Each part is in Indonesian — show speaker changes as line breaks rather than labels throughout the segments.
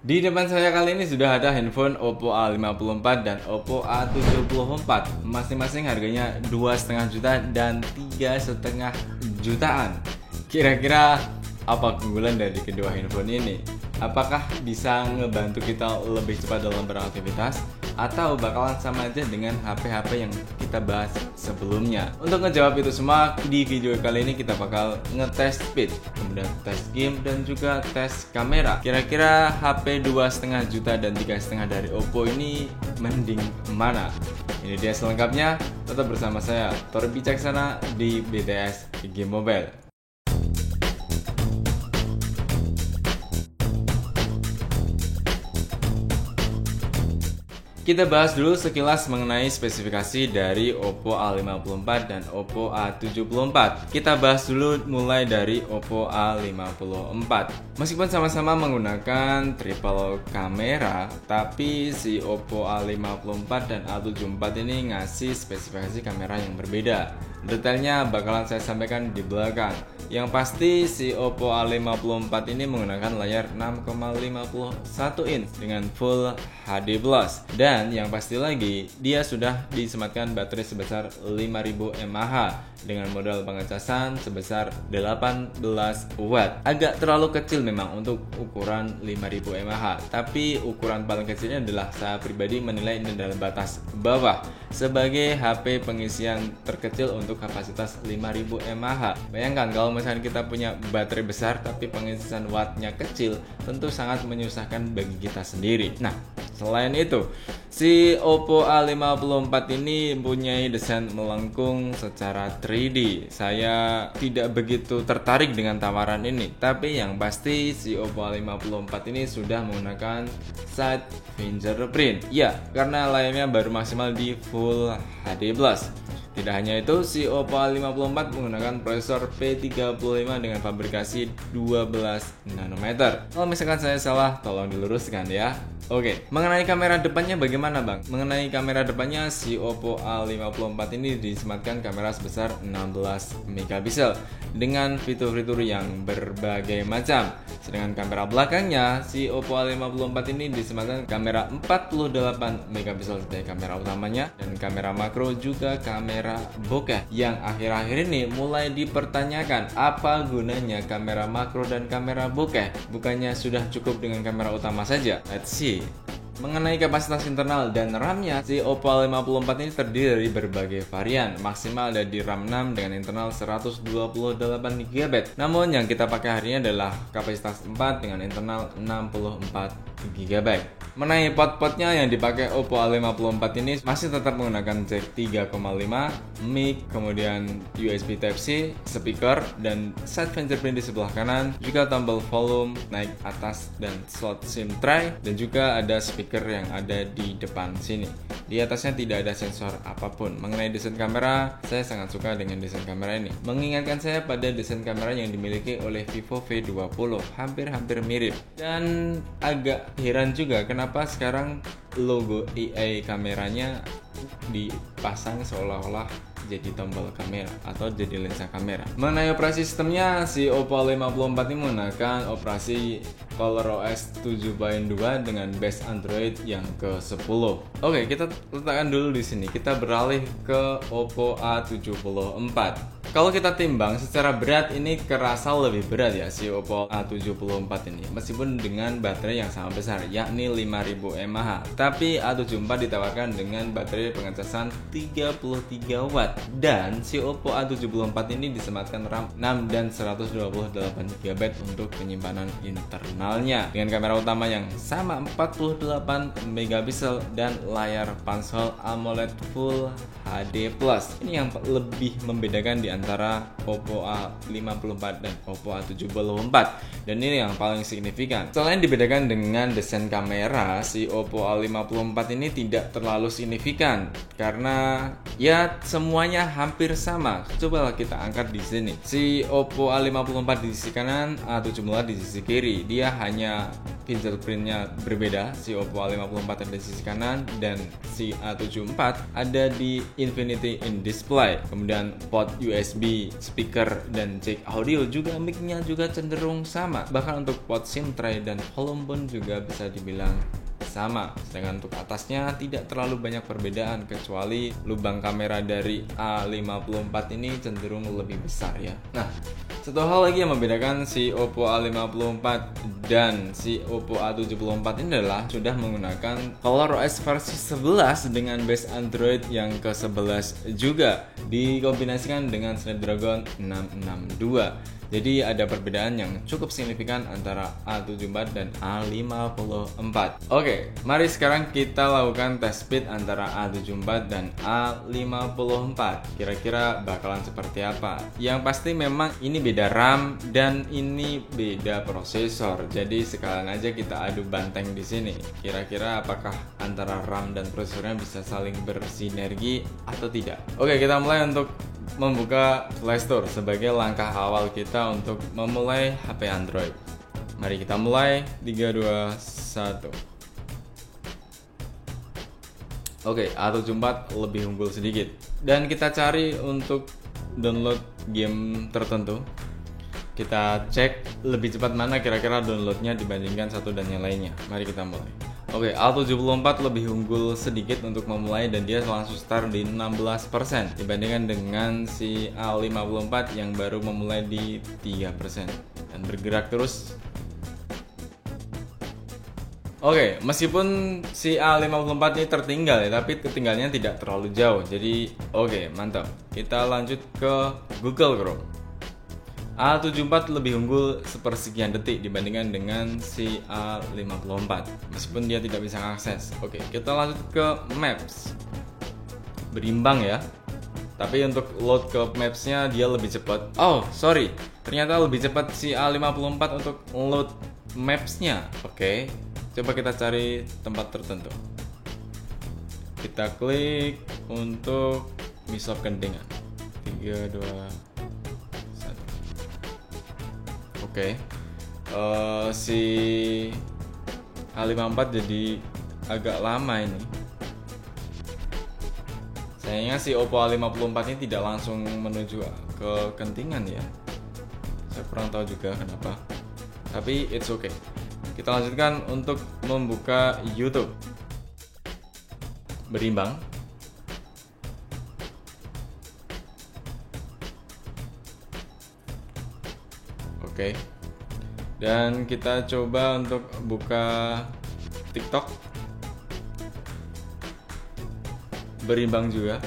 Di depan saya kali ini sudah ada handphone Oppo A54 dan Oppo A74. Masing-masing harganya 2,5 juta dan 3,5 jutaan. Kira-kira apa keunggulan dari kedua handphone ini? Apakah bisa ngebantu kita lebih cepat dalam beraktivitas? Atau bakalan sama aja dengan HP-HP yang kita bahas sebelumnya? Untuk ngejawab itu semua, di video kali ini kita bakal ngetes speed, kemudian tes game, dan juga tes kamera. Kira-kira HP 2,5 juta dan 3,5 dari Oppo ini mending mana? Ini dia selengkapnya, tetap bersama saya, Tor Bijaksana di BTS Game Mobile. Kita bahas dulu sekilas mengenai spesifikasi dari Oppo A54 dan Oppo A74. Kita bahas dulu mulai dari Oppo A54. Meskipun sama-sama menggunakan triple kamera, tapi si Oppo A54 dan A74 ini ngasih spesifikasi kamera yang berbeda. Detailnya bakalan saya sampaikan di belakang. Yang pasti si Oppo A54 ini menggunakan layar 6,51 inch dengan Full HD+. Dan yang pasti lagi, dia sudah disematkan baterai sebesar 5000 mAh dengan modal pengecasan sebesar 18 watt. Agak terlalu kecil memang untuk ukuran 5000 mAh, tapi ukuran paling kecilnya adalah saya pribadi menilai ini dalam batas bawah sebagai HP pengisian terkecil untuk kapasitas 5000 mAh. Bayangkan kalau misalnya kita punya baterai besar tapi pengisian wattnya kecil, tentu sangat menyusahkan bagi kita sendiri. Nah, selain itu, si Oppo A54 ini mempunyai desain melengkung secara 3D. Saya tidak begitu tertarik dengan tawaran ini, tapi yang pasti si Oppo A54 ini sudah menggunakan side fingerprint. Ya, karena layarnya baru maksimal di Full HD+. Tidak hanya itu, si Oppo A54 menggunakan prosesor P35 dengan fabrikasi 12 nanometer. Kalau misalkan saya salah, tolong diluruskan ya. Oke, mengenai kamera depannya bagaimana bang? Mengenai kamera depannya, si Oppo A54 ini disematkan kamera sebesar 16 megapiksel dengan fitur-fitur yang berbagai macam. Sedangkan kamera belakangnya, si Oppo A54 ini disematkan kamera 48 megapiksel sebagai kamera utamanya, dan kamera makro juga kamera bokeh. Yang akhir-akhir ini mulai dipertanyakan apa gunanya kamera makro dan kamera bokeh? Bukannya sudah cukup dengan kamera utama saja? Let's see. Mengenai kapasitas internal dan RAM-nya, si Oppo A54 ini terdiri dari berbagai varian. Maksimal ada di RAM 6 dengan internal 128 GB. Namun yang kita pakai hari ini adalah kapasitas 4 dengan internal 64 GB. Mengenai port-portnya yang dipakai Oppo A54 ini masih tetap menggunakan jack 3,5, mic, kemudian USB Type-C, speaker, dan side fingerprint di sebelah kanan, juga tombol volume naik atas dan slot SIM tray, dan juga ada speaker yang ada di depan sini. Di atasnya tidak ada sensor apapun. Mengenai desain kamera, saya sangat suka dengan desain kamera ini. Mengingatkan saya pada desain kamera yang dimiliki oleh Vivo V20, hampir-hampir mirip. Dan agak heran juga kenapa sekarang logo AI kameranya dipasang seolah-olah jadi tombol kamera atau jadi lensa kamera. Mengenai operasi sistemnya, si Oppo A54 ini menggunakan operasi ColorOS 7.2 dengan base Android yang ke-10. Oke, kita letakkan dulu di sini. Kita beralih ke Oppo A74. Kalau kita timbang secara berat, ini kerasa lebih berat ya si Oppo A74 ini, meskipun dengan baterai yang sama besar yakni 5000 mAh. Tapi A74 ditawarkan dengan baterai pengecasan 33 watt, dan si Oppo A74 ini disematkan RAM 6 dan 128 GB untuk penyimpanan internalnya, dengan kamera utama yang sama 48 megapiksel dan layar pansel AMOLED Full HD+. Ini yang lebih membedakan di antara Oppo A54 dan Oppo A74, dan ini yang paling signifikan. Selain dibedakan dengan desain kamera, si Oppo A54 ini tidak terlalu signifikan karena ya semuanya hampir sama. Coba kita angkat di sini. Si Oppo A54 di sisi kanan, A74 di sisi kiri. Dia hanya fingerprintnya berbeda. Si Oppo A54 ada di sisi kanan dan si A74 ada di Infinity in Display. Kemudian port USB, speaker, dan jack audio juga mic-nya juga cenderung sama. Bahkan untuk port SIM tray dan volume pun juga bisa dibilang sama. Sedangkan untuk atasnya tidak terlalu banyak perbedaan, kecuali lubang kamera dari A54 ini cenderung lebih besar ya. Nah, satu hal lagi yang membedakan si Oppo A54 dan si Oppo A74 ini adalah sudah menggunakan ColorOS versi 11 dengan base Android yang ke-11 juga, dikombinasikan dengan Snapdragon 662. Jadi ada perbedaan yang cukup signifikan antara A74 dan A54. Oke, mari sekarang kita lakukan tes speed antara A74 dan A54. Kira-kira bakalan seperti apa? Yang pasti memang ini beda RAM dan ini beda prosesor. Jadi sekalian aja kita adu banteng di sini. Kira-kira apakah antara RAM dan prosesornya bisa saling bersinergi atau tidak? Oke, kita mulai untuk membuka Play Store sebagai langkah awal kita untuk memulai HP Android. Mari kita mulai. 3, 2, 1. Oke, A74 lebih unggul sedikit. Dan kita cari untuk download game tertentu. Kita cek lebih cepat mana kira-kira downloadnya dibandingkan satu dan yang lainnya. Mari kita mulai. Oke, A74 lebih unggul sedikit untuk memulai dan dia langsung start di 16% dibandingkan dengan si A54 yang baru memulai di 3% dan bergerak terus. Oke, meskipun si A54 ini tertinggal ya, tapi ketinggalannya tidak terlalu jauh. Jadi oke, mantap. Kita lanjut ke Google Chrome. A74 lebih unggul sepersekian detik dibandingkan dengan si A54 meskipun dia tidak bisa akses. Oke, kita lanjut ke Maps. Berimbang ya. Tapi untuk load ke Maps-nya dia lebih cepat. Oh, sorry. Ternyata lebih cepat si A54 untuk load Maps-nya. Oke. Coba kita cari tempat tertentu. Kita klik untuk misop kendengan. 3, 2, 1. Oke, si A54 jadi agak lama ini. Sayangnya si Oppo A54 ini tidak langsung menuju ke kentingan ya. Saya kurang tahu juga kenapa. Tapi it's okay. Kita lanjutkan untuk membuka YouTube. Berimbang. Oke. Dan kita coba untuk buka TikTok. Berimbang juga.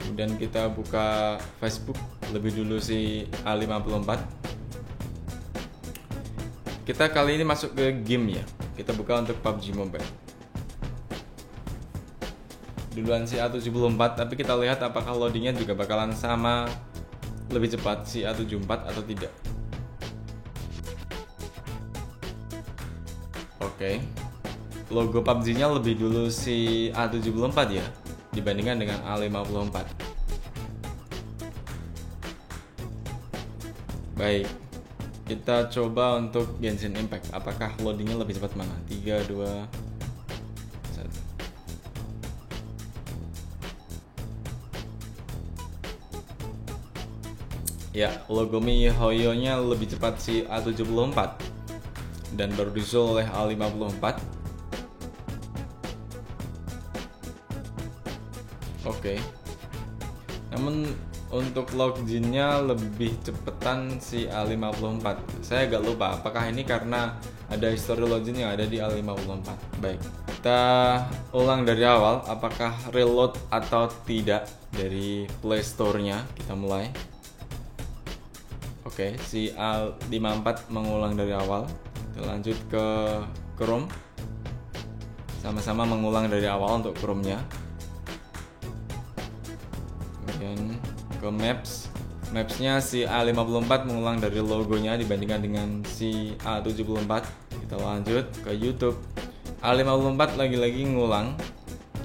Kemudian kita buka Facebook, lebih dulu si A54. Kita kali ini masuk ke game ya. Kita buka untuk PUBG Mobile. Duluan si A74, tapi kita lihat apakah loadingnya juga bakalan sama lebih cepat si A74 atau tidak. Oke. Logo PUBG-nya lebih dulu si A74 ya dibandingkan dengan A54. Baik. Kita coba untuk Genshin Impact. Apakah loadingnya lebih cepat mana? 3, 2, 1. Ya, logo MiHoYo-nya lebih cepat si A74 dan baru disusul oleh A54. Oke. Namun untuk login-nya lebih cepetan si A54. Saya agak lupa apakah ini karena ada history login yang ada di A54. Baik. Kita ulang dari awal apakah reload atau tidak dari Play Store-nya. Kita mulai. Oke, si A54 mengulang dari awal. Kita lanjut ke Chrome. Sama-sama mengulang dari awal untuk Chrome-nya. Kemudian ke Maps. Maps-nya si A54 mengulang dari logonya dibandingkan dengan si A74. Kita lanjut ke YouTube. A54 lagi-lagi ngulang,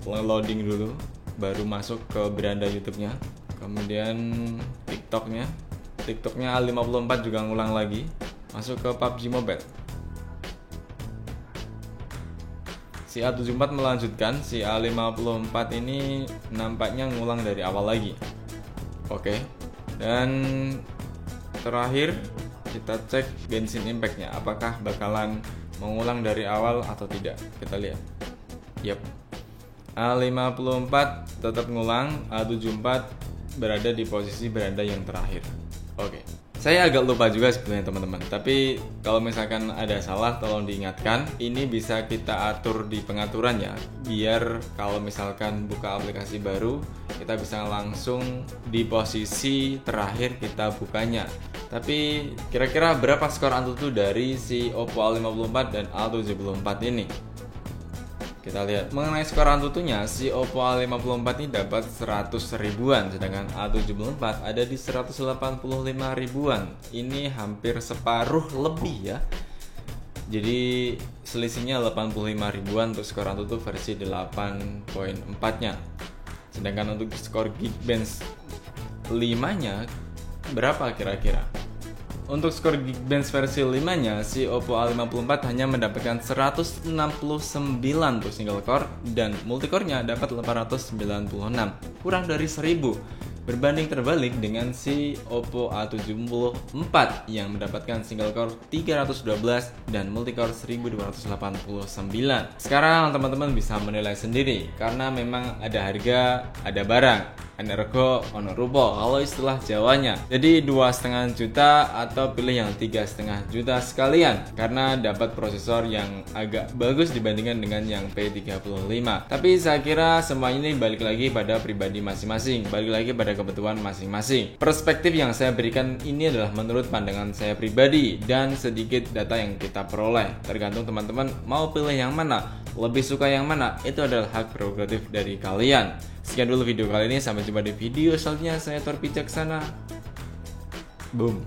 loading dulu, baru masuk ke beranda YouTube-nya. Kemudian TikTok-nya. TikToknya A54 juga ngulang lagi. Masuk ke PUBG Mobile. Si A74 melanjutkan, si A54 ini nampaknya ngulang dari awal lagi. Oke. Dan terakhir kita cek Genshin Impact-nya, apakah bakalan mengulang dari awal atau tidak. Kita lihat. Yap. A54 tetap ngulang, A74 berada di posisi berada yang terakhir. Oke. Saya agak lupa juga sebenarnya teman-teman, tapi kalau misalkan ada salah tolong diingatkan. Ini bisa kita atur di pengaturan ya, biar kalau misalkan buka aplikasi baru kita bisa langsung di posisi terakhir kita bukanya. Tapi kira-kira berapa skor Antutu dari si Oppo A54 dan A74 ini? Kita lihat mengenai skor Antutunya, si Oppo A54 ini dapat 100 ribuan, sedangkan A74 ada di 185 ribuan. Ini hampir separuh lebih ya. Jadi selisihnya 85 ribuan untuk skor Antutu versi 8.4 nya. Sedangkan untuk skor Geekbench 5 nya berapa kira-kira? Untuk skor Geekbench versi 5-nya, si Oppo A54 hanya mendapatkan 169 untuk single core dan multicore-nya dapat 896, kurang dari 1000. Berbanding terbalik dengan si Oppo A74 yang mendapatkan single core 312 dan multicore 1289. Sekarang teman-teman bisa menilai sendiri karena memang ada harga, ada barang. Energo ono rupo kalau istilah Jawanya. Jadi 2,5 juta atau pilih yang 3,5 juta sekalian karena dapat prosesor yang agak bagus dibandingkan dengan yang P35. Tapi saya kira semua ini balik lagi pada pribadi masing-masing, balik lagi pada kebutuhan masing-masing. Perspektif yang saya berikan ini adalah menurut pandangan saya pribadi dan sedikit data yang kita peroleh. Tergantung teman-teman mau pilih yang mana, lebih suka yang mana, itu adalah hak prerogatif dari kalian. Sekian dulu video kali ini, sampai jumpa di video selanjutnya. Saya Tor Pijaksana. Boom.